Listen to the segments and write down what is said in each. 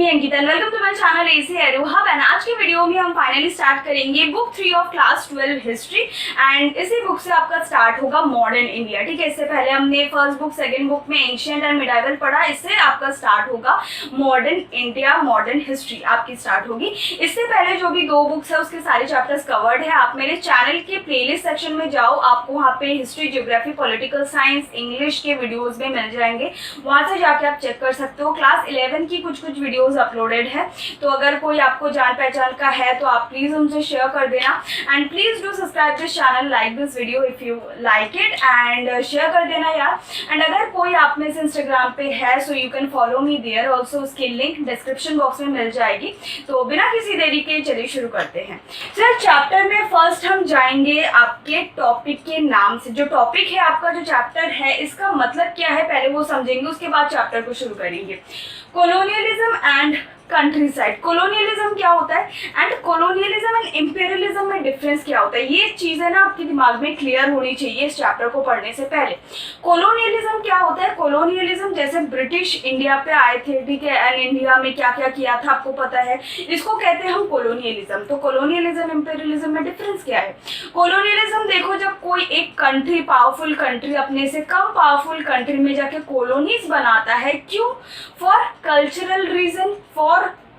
Ankita and welcome to my channel AC arrow hub. And आज के video में हम फाइनली स्टार्ट करेंगे book 3 of class 12 history. And इसी बुक से आपका स्टार्ट होगा मॉडर्न इंडिया। ठीक है, इससे पहले हमने फर्स्ट बुक सेकंड बुक में एंशिएंट एंड मिडाइवल पढ़ा, इससे आपका स्टार्ट होगा मॉडर्न इंडिया, मॉडर्न हिस्ट्री आपकी स्टार्ट होगी। इससे पहले जो भी दो बुक्स है उसके सारे चैप्टर्स कवर्ड है। आप मेरे चैनल के प्लेलिस्ट सेक्शन में जाओ, आपको वहाँ पे history, geography, political science, English के वीडियोज में मिल जाएंगे, वहाँ से जाके आप चेक कर सकते हो। क्लास 11 की कुछ वीडियोस अपलोडेड है, तो अगर कोई आपको जान पहचान का है तो आप प्लीज उनसे शेयर कर देना। And please do subscribe this channel, like this video if you like it and share कर देना यार। एंड अगर कोई आप में से इंस्टाग्राम पे है so you can follow me there also, उसकी लिंक डिस्क्रिप्शन बॉक्स में मिल जाएगी। तो बिना किसी देरी के चलिए शुरू करते हैं। सर चैप्टर में फर्स्ट हम जाएंगे आपके टॉपिक के नाम से। जो टॉपिक है आपका, जो चैप्टर है, इसका मतलब क्या है पहले वो समझेंगे, उसके बाद चैप्टर को शुरू करेंगे। Colonialism and country side. Colonialism क्या होता है एंड कॉलोनियलिज्म एंड इंपीरियलिज्म में डिफरेंस क्या होता है, ये चीजें ना आपके दिमाग में क्लियर होनी चाहिए इस चैप्टर को पढ़ने से पहले। कॉलोनियलिज्म क्या होता है? कॉलोनियलिज्म जैसे ब्रिटिश इंडिया पे आए थे, ठीक है, एंड इंडिया में क्या क्या किया था आपको पता है, इसको कहते हैं हम कॉलोनियलिज्म। तो कॉलोनियलिज्म इंपीरियलिज्म में डिफरेंस क्या है? कॉलोनियलिज्म देखो, जब कोई एक कंट्री, पावरफुल कंट्री, अपने से कम पावरफुल कंट्री में जाके कॉलोनीज बनाता है, क्यों? For cultural reason, for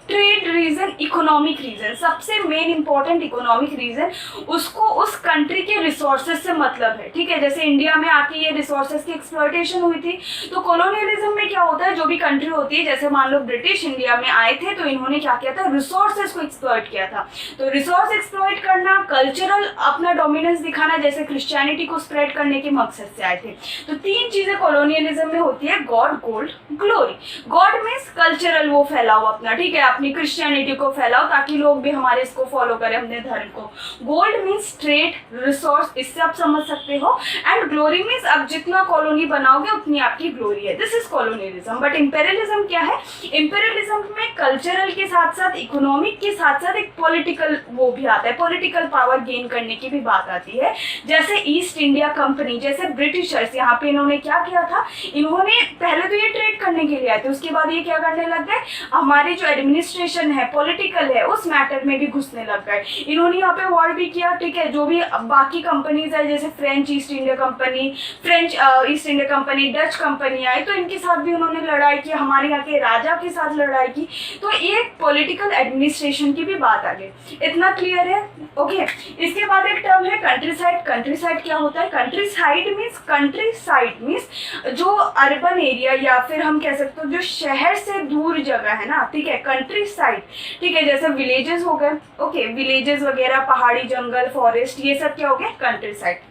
trade reason, economic reason. सबसे मेन इंपॉर्टेंट इकोनॉमिक रीजन, उसको उस कंट्री के रिसोर्सेज से मतलब है। ठीक है, जैसे इंडिया में आके ये रिसोर्सेज की एक्सप्लॉयटेशन हुई थी, तो कॉलोनियलिज्म में क्या होता है, जो भी कंट्री होती है, जैसे मान लो ब्रिटिश इंडिया में आए थे तो इन्होंने क्या किया था, रिसोर्सेज को एक्सप्लॉयट किया था। तो रिसोर्स एक्सप्लॉयट करना, कल्चरल अपना डोमिनेंस दिखाना, जैसे क्रिश्चियनिटी को स्प्रेड करने के मकसद से आए थे। तो तीन चीजें कॉलोनियलिज्म में होती है, God, gold, glory. God means cultural, वो फैलाओ अपना, ठीक है, अपनी क्रिश्चियनिटी को फैलाओ ताकि लोग भी हमारे इसको फॉलो करें, अपने धर्म को। गोल्ड मीन्स ट्रेड, रिसोर्स, इससे आप समझ सकते हो। एंड ग्लोरी मीन्स अब जितना कॉलोनी बनाओगे उतनी आपकी ग्लोरी है। This is colonialism. But imperialism क्या है? इंपीरियलिज्म में कल्चरल के साथ साथ, इकोनॉमिक के साथ साथ एक पॉलिटिकल वो भी आता है, पॉलिटिकल पावर गेन करने की भी बात आती है। जैसे ईस्ट इंडिया कंपनी, जैसे ब्रिटिशर्स, यहाँ पे इन्होंने क्या किया था, इन्होंने पहले तो ये ट्रेड करने के लिए आए थे, उसके बाद ये क्या करने लग गए, हमारे जो एडमिनिस्ट्रेशन है, पॉलिटिकल है, उस मैटर में भी घुसने लग गए। इन्होंने यहाँ पे वॉर भी किया, ठीक है, जो भी बाकी कंपनीज है, जैसे French East India Company, French East India Company, Dutch Company आई, तो इनके साथ भी उन्होंने लड़ाई की, हमारे यहाँ के राजा के साथ लड़ाई की। तो ये पॉलिटिकल एडमिनिस्ट्रेशन की भी बात आ गई। इतना क्लियर है? ओके। इसके बाद एक टर्म है कंट्री साइड। कंट्री साइड क्या होता है? Country side means, country side means जो अर्बन एरिया या फिर हम कह सकते हो जो शहर से दूर जगह है ना, ठीक है, कंट्री साइड, ठीक है, जैसे विलेजेस हो गए, ओके, विलेजेस वगैरह, पहाड़ी, जंगल, फॉरेस्ट, ये सब क्या हो गया, कंट्री साइड।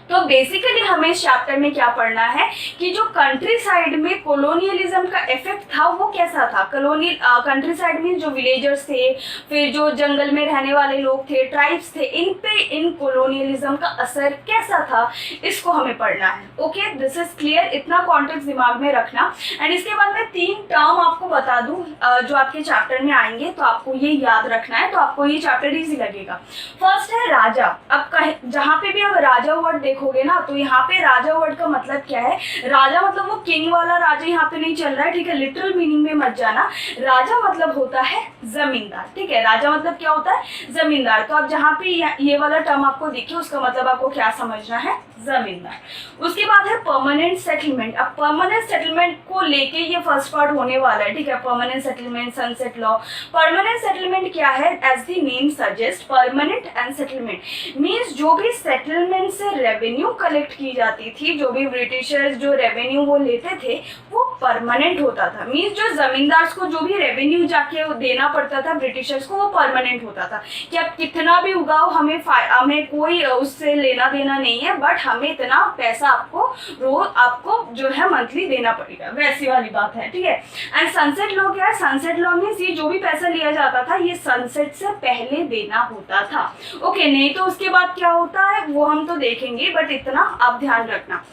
तो बेसिकली हमें इस चैप्टर में क्या पढ़ना है कि जो कंट्री साइड में कॉलोनियलिज्म का इफेक्ट था वो कैसा था। कंट्री साइड में जो विलेजर्स थे, फिर जो जंगल में रहने वाले लोग थे, ट्राइब्स थे, इन पे इन कॉलोनियलिज्म का असर कैसा था, इसको हमें पढ़ना है। Okay, this is clear. इतना कॉन्टेक्स्ट दिमाग में रखना। एंड इसके बाद मैं 3 टर्म आपको बता दूं जो आपके चैप्टर में आएंगे, तो आपको ये याद रखना है, तो आपको ये चैप्टर इजी लगेगा। फर्स्ट है राजा। अब जहाँ पे भी अब राजा वर्ड देखोगे ना, तो यहाँ पे राजा वर्ड का मतलब क्या है? राजा मतलब वो किंग वाला राजा यहाँ पे नहीं चल रहा है, ठीक है, लिटरल मीनिंग में मत जाना। राजा मतलब होता है जमींदार, ठीक है, राजा मतलब क्या होता है? जमींदार। तो अब जहाँ पे ये वाला टर्म आपको दिखे, उसका मतलब आपको क्या समझना है? जमींदार। उसके बाद है परमानेंट सेटलमेंट। अब परमानेंट सेटलमेंट को लेके ये फर्स्ट पार्ट होने वाला है, ठीक है, permanent settlement, sunset law. Permanent settlement क्या है? As the name suggest, permanent and settlement means जो भी सेटलमेंट से रेवेन्यू कलेक्ट की जाती थी, जो भी ब्रिटिशर्स जो रेवेन्यू वो लेते थे, वो परमानेंट होता था। मीन्स जो जमींदार को जो भी रेवेन्यू जाके देना पड़ता था ब्रिटिशर्स को, वो परमानेंट होता था कि अब कितना भी उगाओ, हमें कोई उससे लेना देना नहीं है, बट हमें इतना पैसा आपको जो है मंथली देना पड़ेगा, वैसी वाली बात है, ठीक है। एंड सनसेट लॉ क्या है? सनसेट लॉ मीन्स ये जो भी पैसा लिया जाता था, ये सनसेट से पहले देना होता था। ओके, नहीं तो उसके बाद क्या होता है वो हम तो देखेंगे, बट इतना आप ध्यान रखना।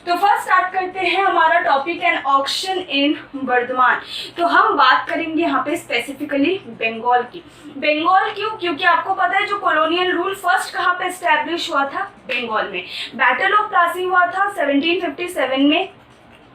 तो फर्स्ट स्टार्ट करते हैं हमारा टॉपिक एंड ऑक्शन इन वर्धमान। तो हम बात करेंगे यहाँ पे स्पेसिफिकली बंगाल की। बंगाल क्यों? क्योंकि आपको पता है जो कॉलोनियल रूल फर्स्ट कहाँ पे एस्टेब्लिश हुआ था? बंगाल में। बैटल ऑफ प्लासी हुआ था 1757 में,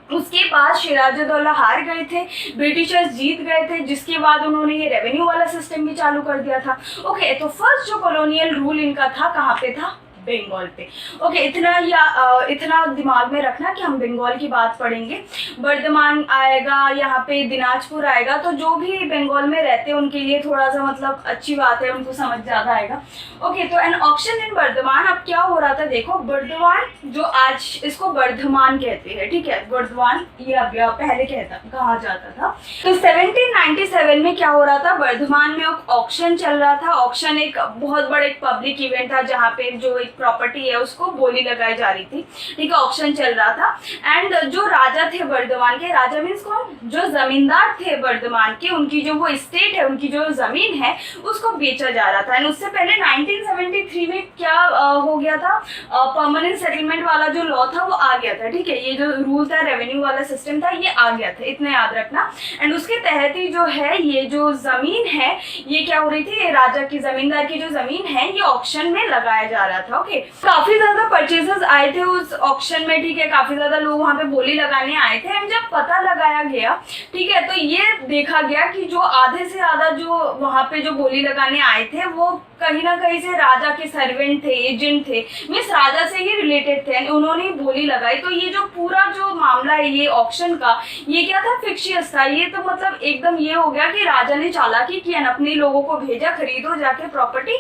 उसके बाद सिराजुद्दौला हार गए थे, ब्रिटिशर्स जीत गए थे, जिसके बाद उन्होंने ये रेवेन्यू वाला सिस्टम भी चालू कर दिया था। ओके, तो फर्स्ट जो कॉलोनियल रूल इनका था कहाँ पे था? बंगाल पे। ओके, इतना दिमाग में रखना कि हम बंगाल की बात पढ़ेंगे। बर्धमान आएगा, यहाँ पे दिनाजपुर आएगा, तो जो भी बंगाल में रहते हैं उनके लिए थोड़ा सा मतलब अच्छी बात है, उनको समझ ज़्यादा आएगा। ओके, तो एन ऑक्शन इन बर्धमान। अब क्या हो रहा था देखो, बर्धमान जो आज इसको बर्धमान कहते हैं, ठीक है, बर्धमान ये अब पहले कहा जाता था। तो 1797 में क्या हो रहा था, बर्धमान में एक ऑक्शन चल रहा था। ऑक्शन एक बहुत बड़ा एक पब्लिक इवेंट था जहाँ पे जो एक प्रॉपर्टी है उसको बोली लगाई जा रही थी, ठीक है, ऑक्शन चल रहा था। एंड जो राजा थे बर्धमान के, राजा मीन्स कौन, जो जमींदार थे बर्धमान के, उनकी जो वो स्टेट है, उनकी जो जमीन है उसको बेचा जा रहा था। एंड उससे पहले 1973 में क्या हो गया था, परमानेंट सेटलमेंट वाला जो लॉ था वो आ गया था, ठीक है, ये जो रूल था, रेवेन्यू वाला सिस्टम था, ये आ गया था, इतना याद रखना। एंड उसके तहत ही जो है ये जो जमीन है ये क्या हो रही थी, राजा की, जमींदार की जो जमीन है ये ऑक्शन में लगाया जा रहा था। ओके, काफी ज्यादा परचेसेस आए थे उस ऑक्शन में, ठीक है, काफी ज्यादा लोग वहां पे बोली लगाने आए थे। एंड जब पता लगाया गया, ठीक है, तो ये देखा गया कि जो आधे से ज्यादा जो वहां पे जो बोली लगाने आए थे वो कहीं ना कहीं से राजा के सर्वेंट थे, एजेंट थे, मीन्स राजा से ही रिलेटेड थे, उन्होंने बोली लगाई। तो ये जो पूरा जो मामला है ये ऑक्शन का, ये क्या था, फिक्शियस था। ये तो मतलब एकदम ये हो गया कि राजा ने चालाकी की, अपने लोगों को भेजा, खरीदो जाके प्रॉपर्टी,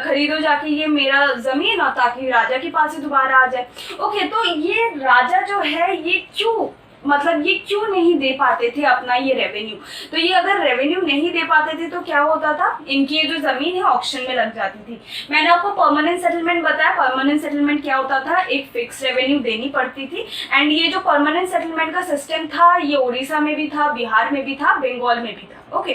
खरीदो जाके ये मेरा जमीन, और ताकि राजा के पास ही दोबारा आ जाए। ओके, तो ये राजा जो है ये क्यों, मतलब ये क्यों नहीं दे पाते थे अपना ये रेवेन्यू? तो ये अगर रेवेन्यू नहीं दे पाते थे तो क्या होता था, इनकी ये जो जमीन है ऑक्शन में लग जाती थी। मैंने आपको परमानेंट सेटलमेंट बताया, परमानेंट सेटलमेंट क्या होता था, एक फिक्स रेवेन्यू देनी पड़ती थी। एंड ये जो परमानेंट सेटलमेंट का सिस्टम था ये उड़ीसा में भी था, बिहार में भी था, बंगाल में भी था। ओके,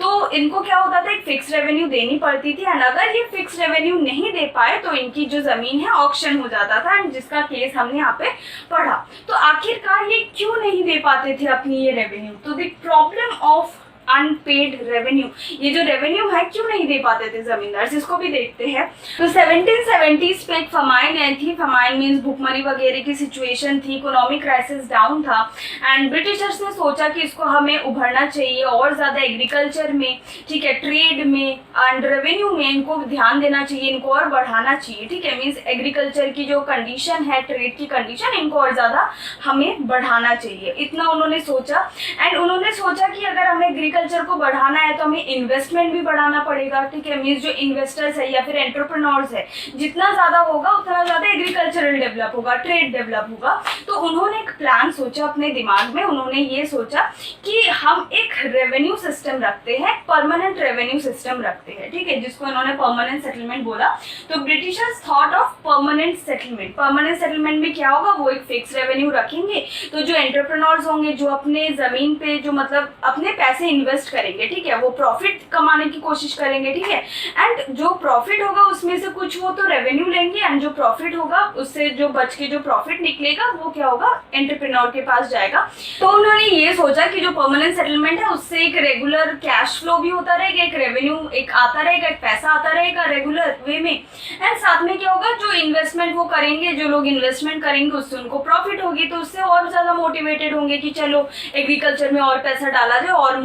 तो इनको क्या होता था, एक फिक्स रेवेन्यू देनी पड़ती थी। एंड अगर ये फिक्स रेवेन्यू नहीं दे पाए तो इनकी जो जमीन है ऑक्शन हो जाता था, एंड जिसका केस हमने यहाँ पे पढ़ा। तो आखिरकार ये क्यों नहीं दे पाते थे अपनी ये रेवेन्यू? तो the problem of unpaired revenue, ये जो रेवेन्यू है क्यों नहीं दे पाते थे जमींदार, इसको भी देखते हैं। तो 1770s पे एक फमाइन आई थी, फमाइन मीन्स भुखमरी वगैरह की सिचुएशन थी, इकोनॉमिक क्राइसिस डाउन था। एंड ब्रिटिशर्स ने सोचा कि इसको हमें उभरना चाहिए और ज़्यादा एग्रीकल्चर में, ठीक है, ट्रेड में एंड रेवेन्यू में इनको ध्यान देना चाहिए, इनको और बढ़ाना चाहिए, ठीक है, मीन्स एग्रीकल्चर की जो कंडीशन है, ट्रेड की कंडीशन, इनको और ज़्यादा हमें बढ़ाना चाहिए, इतना उन्होंने सोचा। एंड उन्होंने सोचा कि अगर हमें एग्रीकल्चर को बढ़ाना है तो हमें इन्वेस्टमेंट भी बढ़ाना पड़ेगा, ठीक है, मीन्स जो इन्वेस्टर्स है या फिर एंटरप्रेन्योर्स है, जितना ज़्यादा होगा उतना ज़्यादा एग्रीकल्चरल डेवलप होगा, ट्रेड डेवलप होगा। तो उन्होंने एक प्लान सोचा अपने दिमाग में, उन्होंने ये सोचा कि हम एक रेवेन्यू सिस्टम रखते हैं, परमानेंट रेवेन्यू सिस्टम रखते हैं, ठीक है, जिसको इन्होंने परमानेंट सेटलमेंट बोला। तो Britishers thought of permanent settlement. Permanent settlement में क्या होगा, वो एक फिक्स रेवेन्यू रखेंगे, तो जो एंटरप्रेन्योर्स होंगे, जो अपने जमीन पे जो मतलब अपने पैसे इन्वेस्ट करेंगे, ठीक है, वो प्रॉफिट कमाने की कोशिश करेंगे, ठीक है, एंड जो प्रॉफिट होगा उसमें से कुछ वो तो रेवेन्यू लेंगे, एंड जो प्रॉफिट होगा उससे जो बच के जो प्रॉफिट निकलेगा वो क्या होगा, एंटरप्रेन्योर के पास जाएगा। तो उन्होंने ये सोचा कि जो परमानेंट सेटलमेंट है उससे एक रेगुलर कैश फ्लो भी होता रहेगा, एक रेवेन्यू एक आता रहेगा, एक पैसा आता रहेगा रेगुलर वे में। एंड साथ में क्या होगा, जो इन्वेस्टमेंट वो करेंगे, जो लोग इन्वेस्टमेंट करेंगे उससे उनको प्रॉफिट होगी, तो उससे और ज्यादा मोटिवेटेड होंगे कि चलो एग्रीकल्चर में और पैसा डाला जाए और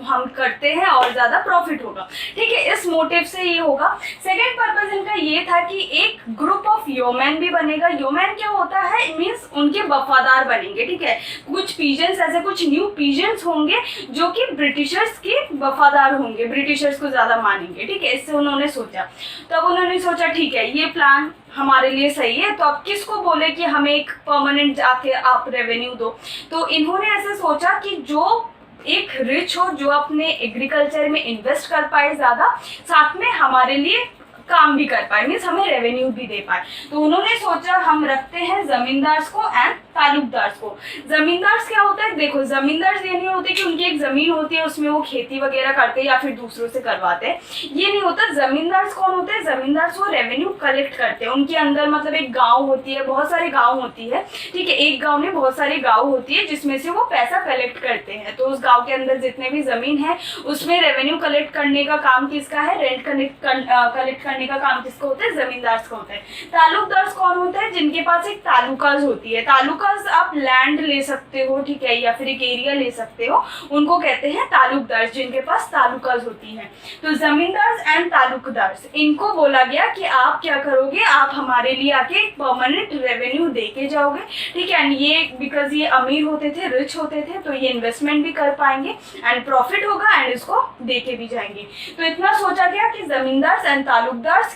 हम करते हैं और ज्यादा प्रॉफिट होगा, ठीक है, इस मोटिव से ये होगा। सेकेंड पर्पज इनका ये था कि एक ग्रुप ऑफ योमैन भी बनेगा। योमैन क्या होता है, मीन्स उनके वफादार बनेंगे, ठीक है, कुछ पीजेंट्स ऐसे कुछ न्यू पीजेंट्स होंगे जो कि ब्रिटिशर्स के वफादार होंगे, ब्रिटिशर्स को ज्यादा मानेंगे, ठीक है, इससे उन्होंने सोचा। तब उन्होंने सोचा ठीक है ये प्लान हमारे लिए सही है, तो अब किसको बोले कि हमें एक परमानेंट जाके आप रेवेन्यू दो। तो इन्होंने ऐसे सोचा कि जो एक रिच हो, जो अपने एग्रीकल्चर में इन्वेस्ट कर पाए ज्यादा, साथ में हमारे लिए काम भी कर पाए, मीन्स हमें रेवेन्यू भी दे पाए। तो उन्होंने सोचा हम रखते हैं जमींदार्स को एंड तालुकदार्स को। जमींदार्स क्या होता है, देखो जमींदार्स ये नहीं होते कि उनकी एक जमीन होती है उसमें वो खेती वगैरह करते हैं या फिर दूसरों से करवाते हैं, ये नहीं होता। जमींदार्स कौन होते हैं, जमींदार्स वो रेवेन्यू कलेक्ट करते हैं। उनके अंदर मतलब एक गाँव होती है, बहुत सारे गाँव होती है, ठीक है, एक गाँव में बहुत सारे गाँव होती है जिसमें से वो पैसा कलेक्ट करते हैं। तो उस गाँव के अंदर जितने भी जमीन है उसमें रेवेन्यू कलेक्ट करने का काम किसका है, रेंट कलेक्ट करने का काम किसका होता है, जमींदार्स का होता है। तालुकदार्स कौन होता है, जिनके पास एक तालुकाज होती है। तालुका तालुकाज आप लैंड ले सकते हो, ठीक है, या फिर एक एरिया ले सकते हो, उनको कहते हैं तालुकदार, जिनके पास तालुकाज होती हैं। तो जमींदार एंड तालुकदार, इनको बोला गया कि आप क्या करोगे, आप हमारे लिए आके एक परमानेंट रेवेन्यू दे के जाओगे, ठीक है। एंड ये बिकॉज ये अमीर होते थे, रिच होते थे, तो ये इन्वेस्टमेंट भी कर पाएंगे एंड प्रॉफिट होगा एंड इसको दे के भी जाएंगे। तो इतना सोचा गया कि जमींदार एंड तालुकदार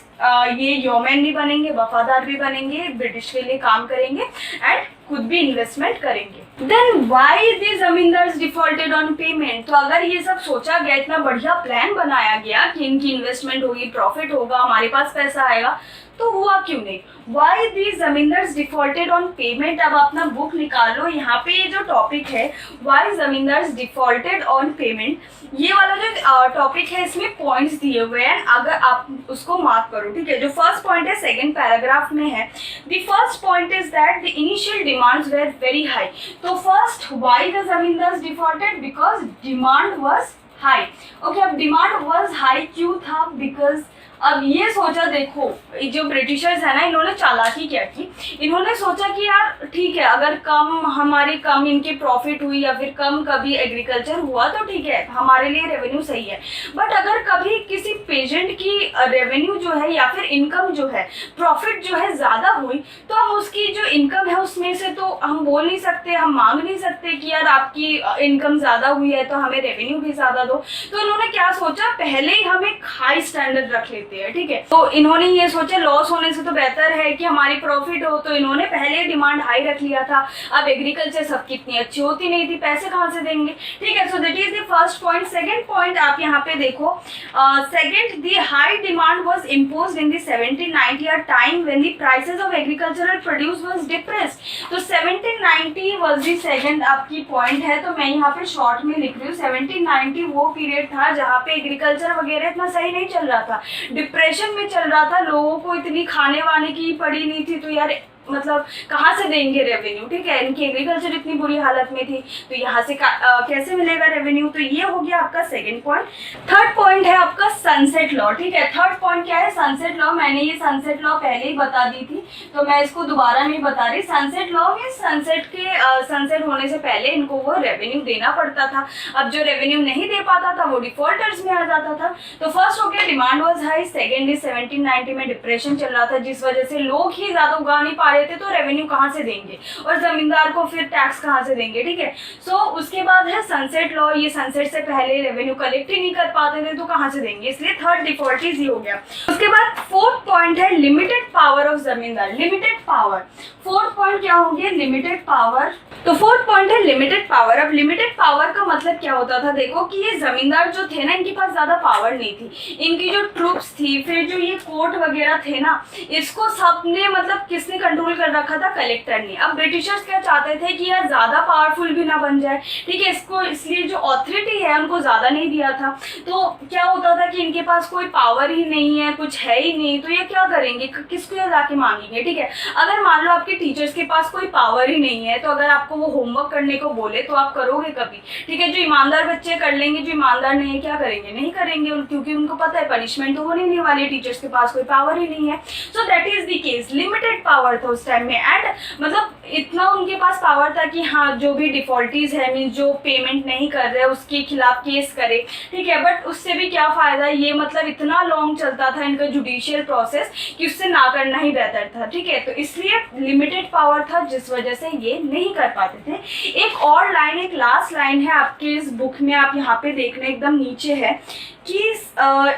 ये योमैन भी बनेंगे, वफादार भी बनेंगे, ब्रिटिश के लिए काम करेंगे एंड खुद भी इन्वेस्टमेंट करेंगे। Then why the zamindars defaulted on payment? तो अगर ये सब सोचा गया, इतना बढ़िया प्लान बनाया गया कि इनकी इन्वेस्टमेंट होगी, प्रॉफिट होगा, हमारे पास पैसा आएगा, तो हुआ क्यों नहीं? Why these zamindars defaulted on payment? अब अपना बुक निकाल लो, यहाँ पे ये जो टॉपिक है Why zamindars defaulted on payment, ये वाला जो टॉपिक है इसमें पॉइंट्स दिए हुए हैं, अगर आप उसको मार्क करो, ठीक है। जो फर्स्ट पॉइंट है सेकंड पैराग्राफ में है। The first point is that the initial demands were very high. तो first why the zamindars defaulted? Because demand was high. Okay, अब डिमांड वाज हाई क्यों था? बिकॉज अब ये सोचा, देखो जो ब्रिटिशर्स है ना, इन्होंने चालाकी क्या की, इन्होंने सोचा कि यार ठीक है, अगर कम इनकी प्रॉफिट हुई या फिर कम कभी एग्रीकल्चर हुआ तो ठीक है, हमारे लिए रेवेन्यू सही है। बट अगर कभी किसी पेजेंट की रेवेन्यू जो है या फिर इनकम जो है, प्रॉफिट जो है ज़्यादा हुई, तो हम उसकी जो इनकम है उसमें से तो हम बोल नहीं सकते, हम मांग नहीं सकते कि यार आपकी इनकम ज़्यादा हुई है तो हमें रेवेन्यू भी ज़्यादा दो। तो इन्होंने क्या सोचा, पहले ही हम एक हाई स्टैंडर्ड रख लेते हैं, ठीक है। तो इन्होंने ये सोचा लॉस होने से तो बेहतर है कि हमारी प्रॉफिट हो, तो इन्होंने पहले डिमांड हाई रख लिया था। अब एग्रीकल्चर सबकी इतनी अच्छी होती नहीं थी, पैसे कहाँ से देंगे, ठीक है। So that is the first point. Second point आप यहाँ पे देखो, second the high demand was imposed in the 1790 a time when the prices of agricultural produce was depressed. तो 1790 वाज द सेकंड आपकी पॉइंट है, तो मैं यहाँ पे शॉर्ट में लिख रही हूँ। 1790 वो पीरियड था जहाँ पे एग्रीकल्चर वगैरह इतना सही नहीं चल रहा था, डिप्रेशन में चल रहा था, लोगों को इतनी खाने वाने की पड़ी नहीं थी, तो यार मतलब कहाँ से देंगे रेवेन्यू, ठीक है। इनकी एग्रीकल्चर इतनी बुरी हालत में थी, तो यहाँ से कैसे मिलेगा रेवेन्यू? तो ये हो गया आपका सेकंड पॉइंट। थर्ड पॉइंट है आपका सनसेट लॉ, ठीक है। थर्ड पॉइंट क्या है? Sunset law. मैंने ये सनसेट लॉ पहले ही बता दी थी, तो मैं इसको दोबारा नहीं बता रही। सनसेट लॉ में सनसेट होने से पहले इनको वो रेवेन्यू देना पड़ता था। अब जो रेवेन्यू नहीं दे पाता था वो डिफॉल्टर्स में आ जाता था। तो फर्स्ट हो गया demand was high, second is 1790 में डिप्रेशन चल रहा था, जिस वजह से लोग ही ज्यादा उगा नहीं पा रहे थे, तो रेवेन्यू कहाँ से देंगे और जमींदार को फिर टैक्स कहाँ से देंगे, ठीक है। सो उसके बाद है सनसेट लॉ। ये सनसेट से पहले रेवेन्यू कलेक्ट ही नहीं कर पाते थे, तो कहाँ से देंगे, इसलिए थर्ड डिफॉल्टीज ही हो गया। उसके बाद फोर्थ पॉइंट है लिमिटेड पावर ऑफ जमींदार। लिमिटेड पावर, फोर्थ पॉइंट क्या हो गया? Limited power. तो फोर्थ पॉइंट है लिमिटेड पावर। अब लिमिटेड पावर का मतलब क्या होता था? देखो कि ये जमींदार जो थे ना, इनके पास ज्यादा पावर नहीं थी। इनकी जो ट्रूप्स थी, फिर जो ये कोर्ट वगैरह थे ना, इसको सबने मतलब किसने कंट्रोल कर रखा था? कलेक्टर ने। अब ब्रिटिशर्स क्या चाहते थे कि यार ज्यादा पावरफुल भी ना बन जाए, ठीक है, इसको इसलिए जो ऑथोरिटी है उनको ज्यादा नहीं दिया था। तो क्या होता था कि इनके पास कोई पावर ही नहीं है, कुछ है ही नहीं, तो ये क्या करेंगे, किसको ये जाके मांगेंगे, ठीक है। अगर मान लो आपके टीचर्स के पास कोई पावर ही नहीं है, तो अगर आपको वो होमवर्क करने को बोले तो आप करोगे कभी, ठीक है। जो ईमानदार बच्चे कर लेंगे, जो ईमानदार नहीं है क्या करेंगे? नहीं करेंगे, क्योंकि उनको पता है पनिशमेंट तो होने नहीं वाली है, टीचर्स के पास कोई पावर ही नहीं है। So that is the case. Limited power था उस टाइम में, एंड मतलब इतना उनके पास पावर था कि हाँ जो भी डिफॉल्टीज है, मीन जो पेमेंट नहीं कर रहे उसके खिलाफ केस करे, ठीक है। बट उससे भी क्या फायदा, ये मतलब इतना लॉन्ग चलता था इनका जुडिशियल प्रोसेस कि उससे ना करना ही बेहतर था, ठीक है। तो इसलिए लिमिटेड पावर था, जिस वजह से ये नहीं कर पाते थे। एक और लाइन, एक लास्ट लाइन है आपके इस बुक में, आप यहाँ पे देखना एकदम नीचे है कि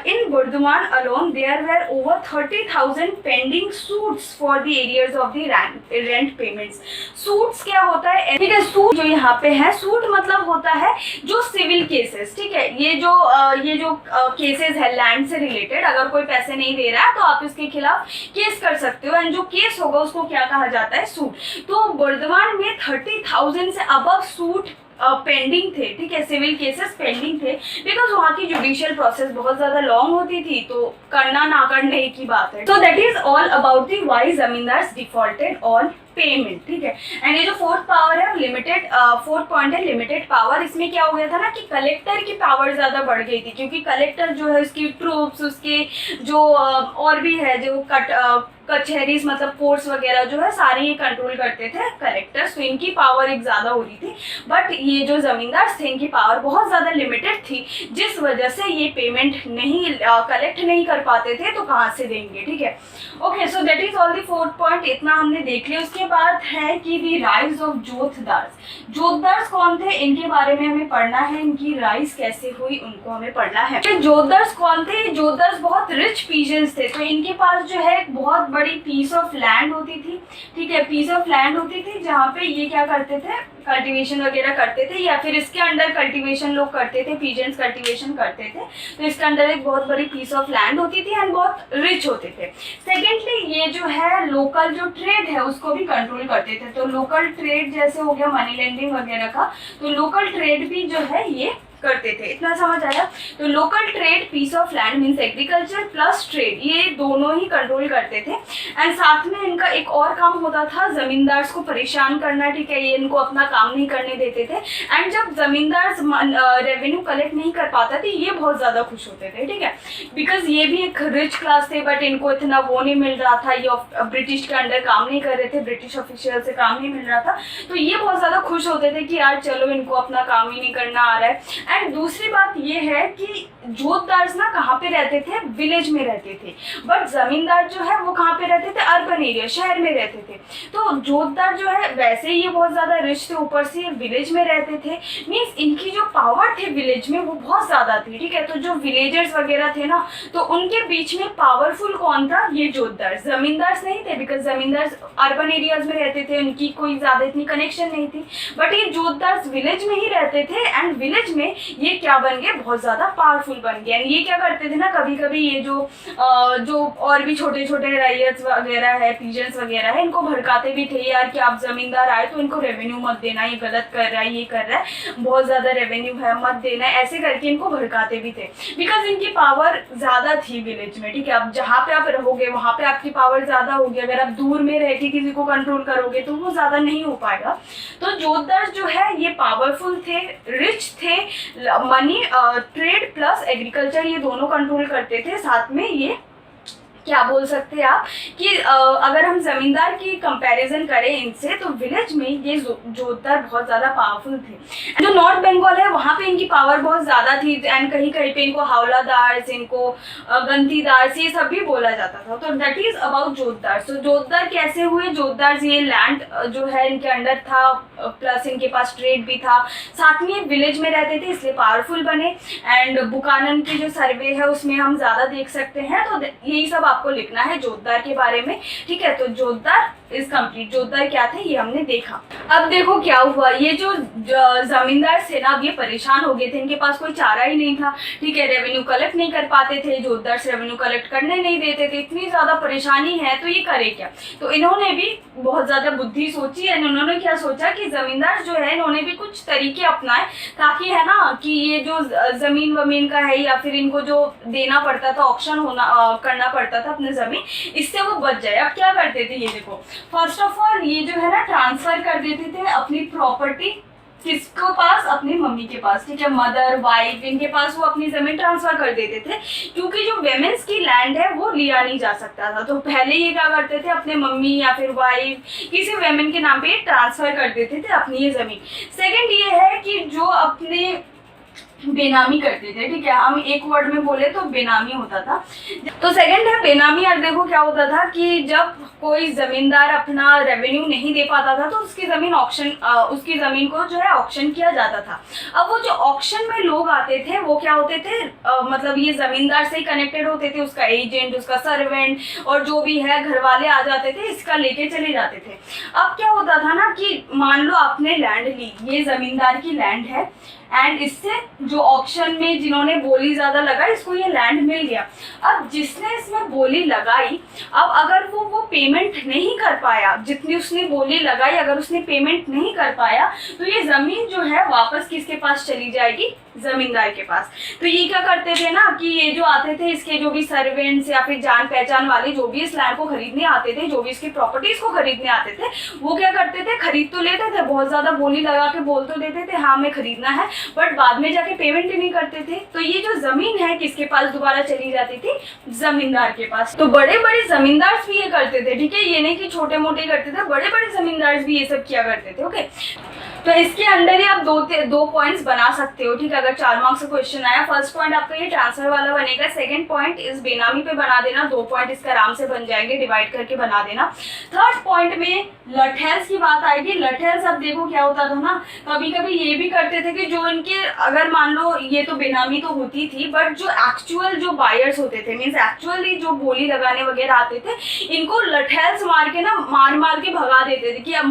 in Burdwan alone there were over 30,000 pending suits for the arrears of the rent payments. Suits क्या होता है, ठीक है, सूट जो यहाँ पे है, सूट मतलब होता है जो सिविल केसेस, ठीक है। ये जो केसेस है लैंड से रिलेटेड, अगर कोई पैसे नहीं दे रहा है तो आप इसके खिलाफ केस कर सकते हो, एंड जो केस होगा उसको क्या कहा जाता है? सूट। तो बुर्दवान में 30,000 से अबव सूट पेंडिंग थे, ठीक है, सिविल केसेस पेंडिंग थे, बिकॉज वहाँ की जुडिशियल प्रोसेस बहुत ज्यादा लॉन्ग होती थी, तो करना ना करने की बात है। तो that is all about the why zamindars defaulted on payment, ठीक है। एंड ये जो फोर्थ पावर है लिमिटेड, फोर्थ पॉइंट है लिमिटेड पावर। इसमें क्या हो गया था ना कि कलेक्टर की पावर ज्यादा बढ़ गई थी, क्योंकि कलेक्टर जो है उसकी ट्रूप्स, उसके जो और भी है जो कचहरीज मतलब कोर्ट्स वगैरह जो है सारे ये कंट्रोल करते थे कलेक्टर्स, तो इनकी पावर एक ज़्यादा हो रही थी। बट ये जो ज़मींदार थे इनकी पावर बहुत ज़्यादा लिमिटेड थी, जिस वजह से ये पेमेंट नहीं कलेक्ट नहीं कर पाते थे, तो कहाँ से देंगे, ठीक है। Okay, so that is all the 4th point, इतना हमने देख लिया। उसके बाद है कि दी राइज ऑफ जोतदार्स। जोतदार्स कौन थे, इनके बारे में हमें पढ़ना है, इनकी राइज कैसे हुई उनको हमें पढ़ना है। जोतदार्स कौन थे, जोतदार्स बहुत रिच पीजेंट्स थे, तो इनके पास जो है बहुत बड़ी पीस ऑफ लैंड होती थी, ठीक है, पीस ऑफ लैंड होती थी जहाँ पे ये क्या करते थे, कल्टीवेशन वगैरह करते थे, या फिर इसके अंडर कल्टीवेशन लोग करते थे, पीजेंट्स कल्टीवेशन करते थे, तो इसके अंदर एक बहुत बड़ी पीस ऑफ लैंड होती थी एंड बहुत रिच होते थे। सेकेंडली ये जो है लोकल जो ट्रेड है उसको भी कंट्रोल करते थे, तो लोकल ट्रेड जैसे हो गया मनी लेंडिंग वगैरह का, तो लोकल ट्रेड भी जो है ये करते थे। इतना समझ आया। तो local trade, piece of land means agriculture plus trade, ये दोनों ही कंट्रोल करते थे। एंड साथ में इनका एक और काम होता था, जमींदार्स को परेशान करना, ठीक है, ये इनको अपना काम नहीं करने देते थे। एंड जब जमींदार रेवेन्यू कलेक्ट नहीं कर पाते थे, ये बहुत ज़्यादा खुश होते थे, ठीक है, बिकॉज ये भी एक रिच क्लास थे, बट इनको इतना वो नहीं मिल रहा था, ये ब्रिटिश के अंडर काम नहीं कर रहे थे, ब्रिटिश ऑफिशियल से काम नहीं मिल रहा था, तो ये बहुत ज़्यादा खुश होते थे कि यार चलो इनको अपना काम ही नहीं करना आ रहा है। एंड दूसरी बात ये है कि जोतदार्स ना कहाँ पे रहते थे, विलेज में रहते थे, बट जमींदार जो है वो कहाँ पे रहते थे, अर्बन एरिया, शहर में रहते थे। तो जोतदार जो है वैसे ही ये बहुत ज़्यादा रिच थे, ऊपर से विलेज में रहते थे, मीन्स इनकी जो पावर थे विलेज में वो बहुत ज़्यादा थी, ठीक है। तो जो विलेजर्स वगैरह थे ना, तो उनके बीच में पावरफुल कौन था, ये जोतदार, जमींदार्स नहीं थे, बिकॉज जमींदार अर्बन एरियाज में रहते थे, उनकी कोई ज़्यादा इतनी कनेक्शन नहीं थी, बट ये जोतदार विलेज में ही रहते थे, एंड विलेज में ये क्या बन गए, बहुत ज़्यादा पावरफुल बन गए। ये क्या करते थे ना, कभी कभी ये जो और भी छोटे छोटे रैयत वगैरह है, पीजेंट्स वगैरह है, इनको भड़काते भी थे यार कि आप जमींदार आए तो इनको रेवेन्यू मत देना, ये गलत कर रहा है, ये कर रहा है, बहुत ज़्यादा रेवेन्यू है, मत देना, ऐसे करके इनको भड़काते भी थे, बिकॉज इनकी पावर ज़्यादा थी विलेज में, ठीक है। अब जहाँ पे आप रहोगे वहाँ पे आपकी पावर ज़्यादा होगी, अगर आप दूर में रह के किसी को कंट्रोल करोगे तो वो ज़्यादा नहीं हो पाएगा। तो जोतदार जो है ये पावरफुल थे, रिच थे, मनी ट्रेड प्लस एग्रीकल्चर ये दोनों कंट्रोल करते थे। साथ में ये क्या बोल सकते हैं आप कि अगर हम जमींदार की कंपैरिजन करें इनसे, तो विलेज में ये जोतदार बहुत ज़्यादा पावरफुल थे। जो नॉर्थ बंगाल है वहाँ पे इनकी पावर बहुत ज़्यादा थी, एंड कहीं कहीं पे इनको हावलादार्स, इनको गंतीदार्स, ये सब भी बोला जाता था। तो दैट इज अबाउट जोतदार। सो जोतदार कैसे हुए, जोतदार ये लैंड जो है इनके अंडर था, प्लस इनके पास ट्रेड भी था, साथ में विलेज में रहते थे इसलिए पावरफुल बने। एंड बुकानन की जो सर्वे है उसमें हम ज़्यादा देख सकते हैं। तो यही सब आपको लिखना है जोतदार के बारे में, ठीक है। तो जोतदार इज कंप्लीट। जोतदार क्या थे ये हमने देखा। अब देखो क्या हुआ, ये जो जमींदार थे ना, अब ये परेशान हो गए थे, इनके पास कोई चारा ही नहीं था, ठीक है, रेवेन्यू कलेक्ट नहीं कर पाते थे, जोतदार से रेवेन्यू कलेक्ट करने नहीं देते थे, इतनी ज़्यादा परेशानी है, तो ये करे क्या। तो इन्होंने भी बहुत ज़्यादा बुद्धि सोची, एंड उन्होंने क्या सोचा कि जमींदार जो है इन्होंने भी कुछ तरीके अपनाए, ताकि है ना कि ये जो ज़मीन वमीन का है या फिर इनको जो देना पड़ता था, ऑक्शन करना पड़ता था अपने ज़मीन, इससे वो बच जाए। अब क्या करते थे ये देखो, फर्स्ट ऑफ ऑल ये जो है ना ट्रांसफर कर देते थे अपनी प्रॉपर्टी किसको पास, अपनी मम्मी के पास, ठीक है, मदर वाइफ इनके पास वो अपनी जमीन ट्रांसफर कर देते थे, क्योंकि जो वेमेंस की लैंड है वो लिया नहीं जा सकता था। तो पहले ये क्या करते थे, अपने मम्मी या फिर वाइफ किसी वेमेन के नाम पे ट्रांसफर कर देते थे अपनी ये जमीन। सेकंड ये है कि जो अपने बेनामी करते थे, ठीक है, हम एक वर्ड में बोले तो बेनामी होता था। तो सेकंड है बेनामी। और देखो क्या होता था कि जब कोई जमींदार अपना रेवेन्यू नहीं दे पाता था तो उसकी जमीन ऑक्शन, उसकी जमीन को जो है ऑक्शन किया जाता था। अब वो जो ऑक्शन में लोग आते थे वो क्या होते थे, मतलब ये जमींदार से ही कनेक्टेड होते थे, उसका एजेंट, उसका सर्वेंट और जो भी है घर वाले आ जाते थे, इसका लेके चले जाते थे। अब क्या होता था ना कि मान लो आपने लैंड ली, ये जमींदार की लैंड है, एंड इससे जो ऑक्शन में जिन्होंने बोली ज़्यादा लगाई इसको ये लैंड मिल गया। अब जिसने इसमें बोली लगाई, अब अगर वो पेमेंट नहीं कर पाया, जितनी उसने बोली लगाई अगर उसने पेमेंट नहीं कर पाया, तो ये ज़मीन जो है वापस किसके पास चली जाएगी, जमींदार के पास। तो ये क्या करते थे ना कि ये जो आते थे, इसके जो भी सर्वेंट्स या फिर जान पहचान वाले जो भी इस लैंड को खरीदने आते थे, जो भी इसकी प्रॉपर्टीज को खरीदने आते थे, वो क्या करते थे, खरीद तो लेते थे, बहुत ज़्यादा बोली लगा के बोल तो देते थे हाँ हमें खरीदना है, बट बाद में जाके पेमेंट ही नहीं करते थे। तो ये जो जमीन है किसके पास दोबारा चली जाती थी, जमींदार के पास। तो बड़े बड़े जमींदार भी ये करते थे, ठीक है, ये नहीं कि छोटे मोटे करते थे, बड़े बड़े जमींदार भी ये सब किया करते थे। ओके, तो इसके अंदर ही आप दो पॉइंट्स बना सकते हो, ठीक है, अगर 4 मार्क्स का क्वेश्चन आया। फर्स्ट पॉइंट आपका ये ट्रांसफर वाला बनेगा, सेकंड पॉइंट इस बेनामी पे बना देना, 2 पॉइंट इसका आराम से बन जाएंगे, डिवाइड करके बना देना। थर्ड पॉइंट में लठेल्स की बात आएगी। लठेल्स अब देखो क्या होता था ना, कभी कभी ये भी करते थे कि जो इनके, अगर मान लो ये तो बेनामी तो होती थी, बट जो एक्चुअल जो बायर्स होते थे, मीन्स एक्चुअली जो बोली लगाने वगैरह आते थे, इनको लठेल्स मार के ना मार के भगा देते थे कि अब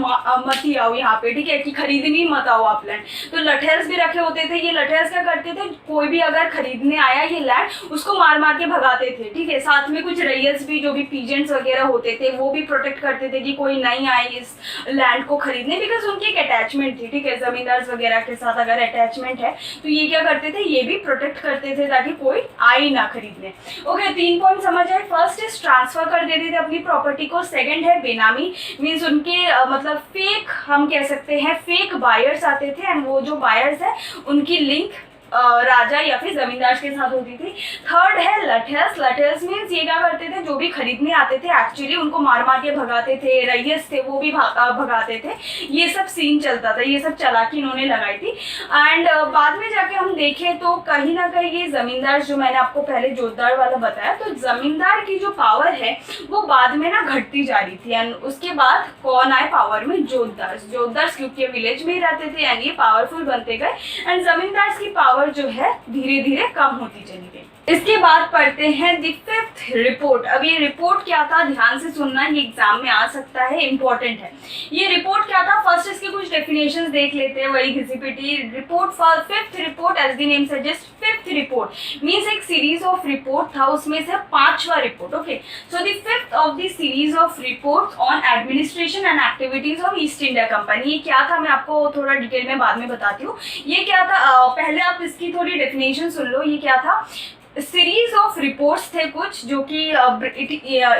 मत ही आओ यहाँ पे, ठीक है, कि खरीदनी मत आओ आप लैंड। तो लठेल्स भी रखे होते थे। ये लठेल्स क्या करते थे, कोई भी अगर खरीदने आया ये लैंड, उसको मार के भगाते थे, ठीक है। साथ में कुछ रैयत भी, जो भी पीजेंट्स वगैरह होते थे, वो भी प्रोटेक्ट करते थे कि कोई नहीं आए इस लैंड को खरीदने, बिकॉज उनकी एक अटैचमेंट थी, ठीक है, जमींदार वगैरह के साथ अगर अटैचमेंट है तो ये क्या करते थे, ये भी प्रोटेक्ट करते थे ताकि कोई आए ना खरीदने। ओके, 3 पॉइंट समझ आए। फर्स्ट इज ट्रांसफर कर देते थे अपनी प्रॉपर्टी को। सेकंड है बेनामी, मीन्स उनके मतलब फेक, हम कह सकते हैं फेक बायर्स आते थे, एंड वो जो बायर्स है उनकी लिंक राजा या फिर जमींदार के साथ होती थी। थर्ड है लठेल्स। लठेल्स मीन्स ये क्या करते थे, जो भी खरीदने आते थे एक्चुअली उनको मार के भगाते थे, रईस थे वो भी भगाते थे। ये सब सीन चलता था, ये सब चालाकी इन्होंने लगाई थी। एंड बाद में जाके हम देखें तो कहीं ना कहीं ये जमींदार, जो मैंने आपको पहले जोतदार वाला बताया, तो जमींदार की जो पावर है वो बाद में ना घटती जा रही थी। एंड उसके बाद कौन आए पावर में, जोतदार। जोतदार क्योंकि विलेज में ही रहते थे एंड ये पावरफुल बनते गए, एंड जमींदार की पावर जो है धीरे धीरे कम होती चली गई। इसके बाद पढ़ते हैं द 5th रिपोर्ट। अब ये रिपोर्ट क्या था, ध्यान से सुनना, ये एग्जाम में आ सकता है, इंपॉर्टेंट है। ये रिपोर्ट क्या था, फर्स्ट इसके कुछ डेफिनेशंस देख लेते हैं, वही घिसी पिटी। Report for 5th report, as the name suggest, 5th report means एक सीरीज ऑफ रिपोर्ट था, उसमें से 5वां report. Okay, so the 5th of the series of reports on administration and activities of East India Company. ये क्या था, मैं आपको थोड़ा डिटेल में बाद में बताती हूँ। ये क्या था, पहले आप इसकी थोड़ी डेफिनेशन सुन लो। ये क्या था, सीरीज ऑफ रिपोर्ट्स थे कुछ, जो कि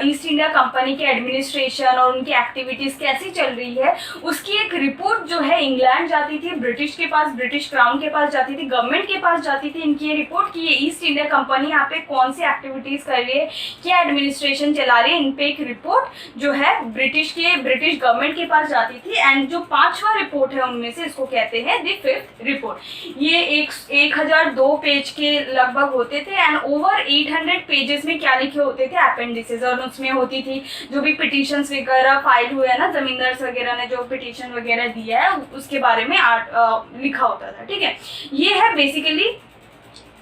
ईस्ट इंडिया कंपनी के एडमिनिस्ट्रेशन और उनकी एक्टिविटीज कैसी चल रही है उसकी एक रिपोर्ट जो है इंग्लैंड जाती थी, ब्रिटिश के पास, ब्रिटिश क्राउन के पास जाती थी, गवर्नमेंट के पास जाती थी। इनकी ये रिपोर्ट कि ये ईस्ट इंडिया कंपनी यहाँ पे कौन सी एक्टिविटीज कर रही है, क्या एडमिनिस्ट्रेशन चला रही है, इन पे एक रिपोर्ट जो है ब्रिटिश गवर्नमेंट के पास जाती थी। एंड जो 5वां रिपोर्ट है उनमें से इसको कहते हैं द 5th रिपोर्ट। ये 1002 पेज के लगभग होते थे एंड ओवर 800 पेजेस में क्या लिखे होते थे, अपेंडिसेस, और उसमें होती थी जो भी पिटिशंस वगैरह फाइल हुए हैं ना, जमींदार वगैरह ने जो पिटिशन वगैरह दिया है उसके बारे में लिखा होता था, ठीक है। ये है बेसिकली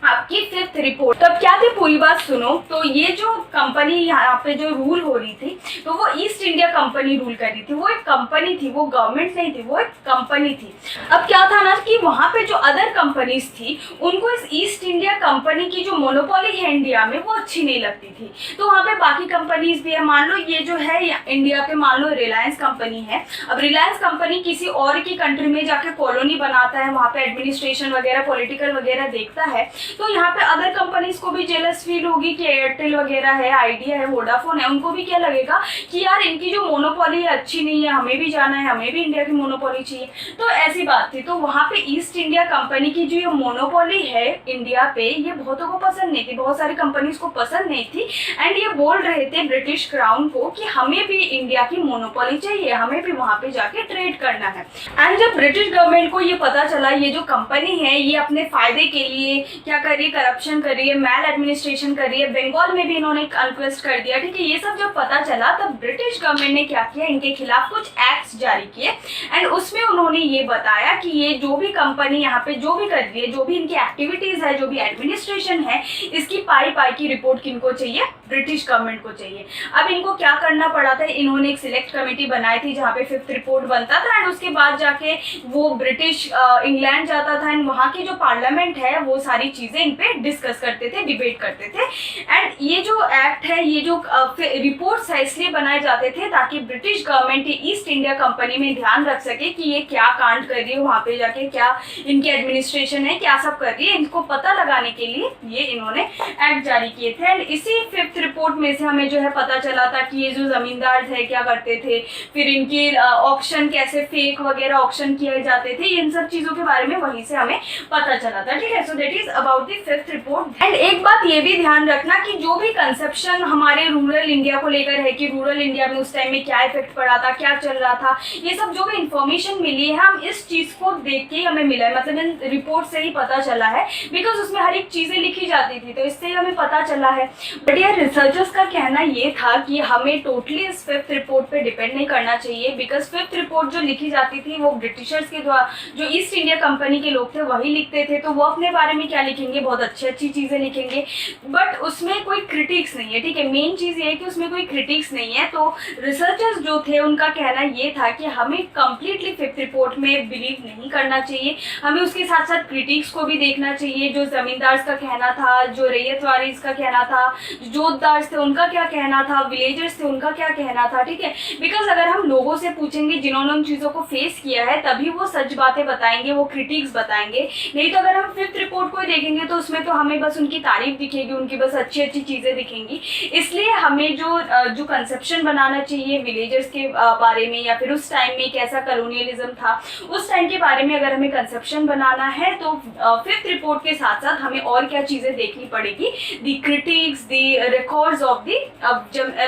आपकी 5th रिपोर्ट। तब क्या थी पूरी बात सुनो। तो ये जो कंपनी यहाँ पे जो रूल हो रही थी, तो वो ईस्ट इंडिया कंपनी रूल कर रही थी। वो एक कंपनी थी, वो गवर्नमेंट नहीं थी, वो एक कंपनी थी। अब क्या था ना कि वहाँ पे जो अदर कंपनीज थी उनको इस ईस्ट इंडिया कंपनी की जो मोनोपोली है इंडिया में वो अच्छी नहीं लगती थी। तो वहाँ पे बाकी कंपनीज भी है, मान लो ये जो है इंडिया पे मान लो रिलायंस कंपनी है। अब रिलायंस कंपनी किसी और की कंट्री में जाके कॉलोनी बनाता है, वहाँ पे एडमिनिस्ट्रेशन वगैरह पॉलिटिकल वगैरह देखता है, तो यहाँ पे अदर कंपनीज को भी जेलस फील होगी कि एयरटेल वगैरह है, आइडिया है, वोडाफोन है, उनको भी क्या लगेगा कि यार इनकी जो मोनोपोली है अच्छी नहीं है, हमें भी जाना है, हमें भी इंडिया की मोनोपोली चाहिए। तो ऐसी बात थी। तो वहाँ पे ईस्ट इंडिया कंपनी की जो ये मोनोपोली है इंडिया पे, ये बहुतों को पसंद नहीं थी, बहुत सारी कंपनीज को पसंद नहीं थी। एंड ये बोल रहे थे ब्रिटिश क्राउन को कि हमें भी इंडिया की मोनोपोली चाहिए, हमें भी वहाँ पे जाके ट्रेड करना है। एंड जब ब्रिटिश गवर्नमेंट को ये पता चला ये जो कंपनी है ये अपने फायदे के लिए क्या कर रही है, करप्शन कर रही है, मैल एडमिनिस्ट्रेशन कर रही है, बंगाल में भी इन्होंने कन्क्वेस्ट कर दिया, ठीक है। ये सब जब पता चला तब ब्रिटिश गवर्नमेंट ने क्या किया, इनके खिलाफ कुछ एक्ट्स जारी किए। एंड उसमें उन्होंने ये बताया कि ये जो भी कंपनी यहाँ पे जो भी कर रही है, जो भी इनकी एक्टिविटीज है, जो भी एडमिनिस्ट्रेशन है, इसकी पाई की रिपोर्ट किनको चाहिए, ब्रिटिश गवर्नमेंट को चाहिए। अब इनको क्या करना पड़ा था, इन्होंने एक सिलेक्ट कमेटी बनाई थी जहाँ पे 5th रिपोर्ट बनता था। एंड उसके बाद जाके वो ब्रिटिश इंग्लैंड जाता था एंड वहाँ की जो पार्लियामेंट है वो सारी चीजें चीज़ें इन पे डिस्कस करते थे, डिबेट करते थे। एंड ये जो एक्ट है, ये जो रिपोर्ट्स है इसलिए बनाए जाते थे ताकि British government east India company में ध्यान रख सके कि ये क्या कांड कर रही है, वहाँ पे जाके क्या इनकी एडमिनिस्ट्रेशन है, क्या सब कर रही है, इनको पता लगाने के लिए ये इन्होंने एक्ट जारी किए थे। एंड इसी 5th रिपोर्ट में से हमें जो है पता चला था कि ये जो जमींदार है क्या करते थे, फिर इनके ऑक्शन कैसे फेक वगैरह ऑक्शन किए जाते थे, इन सब चीज़ों के बारे में वहीं से हमें पता चला था। ठीक है, so that is about the 5th report. And एक बात ये भी ध्यान रखना कि जो भी कंसेप्शन हमारे रूरल इंडिया को लेकर है कि रूरल इंडिया में उस टाइम में क्या इफेक्ट पड़ा था, क्या चल रहा था, ये सब जो भी इंफॉर्मेशन मिली है हम इस चीज़ को देख के हमें मिला है, मतलब इन रिपोर्ट से ही पता चला है, बिकॉज उसमें हर एक चीज़ें लिखी जाती थी तो इससे ही हमें पता चला है। बट यार रिसर्चर्स का कहना ये था कि हमें टोटली इस 5th रिपोर्ट पे डिपेंड नहीं करना चाहिए, बिकॉज 5th रिपोर्ट जो लिखी जाती थी वो ब्रिटिशर्स के द्वारा, जो ईस्ट इंडिया कंपनी के लोग थे वही लिखते थे, तो वो अपने बारे में क्या लिखेंगे, बहुत अच्छी अच्छी चीज़ें लिखेंगे, बट उसमें कोई क्रिटिक्स नहीं है। ठीक है, मेन चीज़ ये है कि उसमें कोई क्रिटिक्स नहीं है। तो रिसर्चर्स जो थे उनका कहना ये था कि हमें कंप्लीटली 5th रिपोर्ट में बिलीव नहीं करना चाहिए, हमें उसके साथ साथ क्रिटिक्स को भी देखना चाहिए, जो जमींदार का कहना था, जो रैयत वारिस का कहना था, जो जोतदार थे उनका क्या कहना था, विलेजर्स थे उनका क्या कहना था। ठीक है, बिकॉज अगर हम लोगों से पूछेंगे जिन्होंने उन चीज़ों को फेस किया है तभी वो सच बातें बताएंगे, वो क्रिटिक्स बताएंगे, नहीं तो अगर हम 5th रिपोर्ट को देखेंगे तो उसमें तो हमें बस उनकी तारीफ दिखेगी, उनकी बस अच्छी अच्छी चीज़ें दिखेंगी। इसलिए हमें जो कंसेप्शन बनाना चाहिए विलेजर्स के बारे में, या फिर उस टाइम में कैसा कॉलोनियलिज्म था उस टाइम के बारे में अगर हमें कंसेप्शन बनाना है तो 5th रिपोर्ट के साथ साथ हमें और क्या चीज़ें देखनी पड़ेगी, the critics, the records of the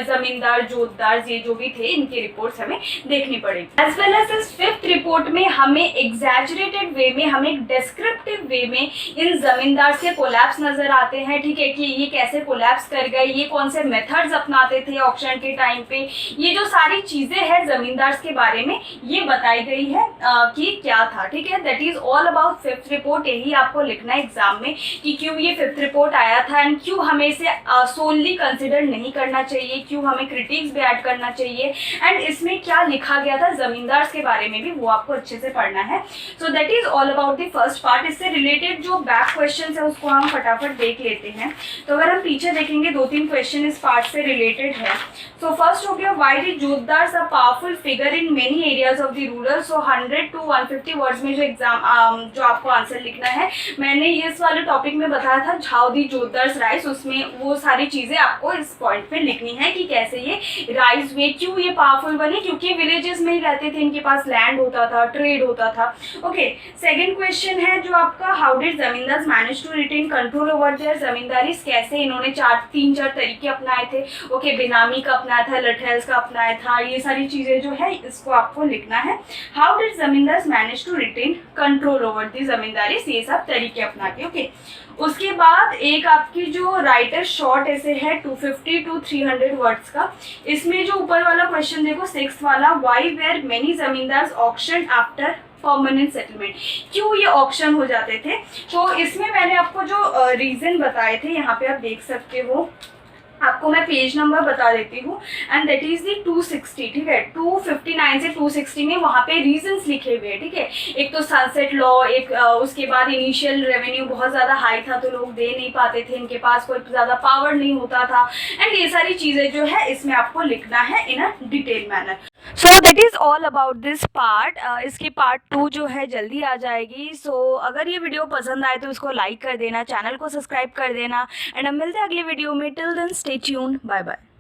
zamindar, jotedar, ये जो भी थे इनकी रिपोर्ट्स हमें देखनी पड़ेगी। एज वेल एज इस 5th रिपोर्ट में हमें एग्जैजरेटेड वे में, हमें एक डिस्क्रिप्टिव वे में इन जमींदार के कोलैप्स नजर आते हैं। ठीक है, कि ये कैसे कोलैप्स कर गए, ये कौन से मेथड्स अपनाते थे ऑक्शन के टाइम पे, ये जो सारी चीज़ें हैं जमींदार के बारे में ये बताई गई है कि क्या था। ठीक है, that is all about 5th report. यही आपको लिखना है एग्जाम में कि क्यों ये 5th रिपोर्ट आया था एंड क्यों हमें इसे सोलली कंसिडर नहीं करना चाहिए, क्यों हमें क्रिटिक्स भी ऐड करना चाहिए, एंड इसमें क्या लिखा गया था जमींदार के बारे में भी वो आपको अच्छे से पढ़ना है। So that is all about the first part. इससे रिलेटेड जो बैक क्वेश्चन है उसको हम फटाफट देख लेते हैं। तो अगर हम पीछे देखेंगे 2-3 क्वेश्चन इस पार्ट से रिलेटेड है। सो फर्स्ट हो गया, why did jotedars a powerful figure in many areas of the rural. So 100 to 150 words में जो जो आपको आंसर लिखना है, मैंने इस वाले टॉपिक में बताया था हाउ दी जोतदार्स राइज, उसमें वो सारी चीज़ें आपको इस पॉइंट पे लिखनी है कि कैसे ये राइज हुए, क्यों ये पावरफुल बने, क्योंकि विलेजेस में ही रहते थे, इनके पास लैंड होता था, ट्रेड होता था। ओके, सेकंड क्वेश्चन है जो आपका, how did zamindars manage to retain control over their zamindari. कैसे इन्होंने 3-4 तरीके अपनाए थे। ओके, बेनामी का अपनाया था, लठेल्स का अपनाया था, ये सारी चीज़ें जो है इसको आपको लिखना है। How did zamindars manage to retain control over the zamindari, ये सब तरीके अपना के। ओके, उसके बाद एक आपकी जो राइटर शॉर्ट ऐसे है 250 to 300 वर्ड्स का। इसमें जो ऊपर वाला क्वेश्चन देखो 6th वाला, why were many zamindars auction after permanent settlement, क्यों ये ऑक्शन हो जाते थे। तो इसमें मैंने आपको जो रीज़न बताए थे यहाँ पे आप देख सकते हो, आपको मैं पेज नंबर बता देती हूँ, एंड दैट इज दी 260। ठीक है, 259 से 260 में वहाँ पे रीजंस लिखे हुए हैं। ठीक है, एक तो सनसेट लॉ, एक उसके बाद इनिशियल रेवेन्यू बहुत ज़्यादा हाई था तो लोग दे नहीं पाते थे, इनके पास कोई ज़्यादा पावर नहीं होता था, एंड ये सारी चीज़ें जो है इसमें आपको लिखना है in a detail manner. So that is all about this part. इसकी पार्ट 2 जो है जल्दी आ जाएगी। सो अगर ये वीडियो पसंद आए तो इसको लाइक कर देना, चैनल को सब्सक्राइब कर देना, एंड हम मिलते हैं अगले वीडियो में। Till then stay tuned, bye bye.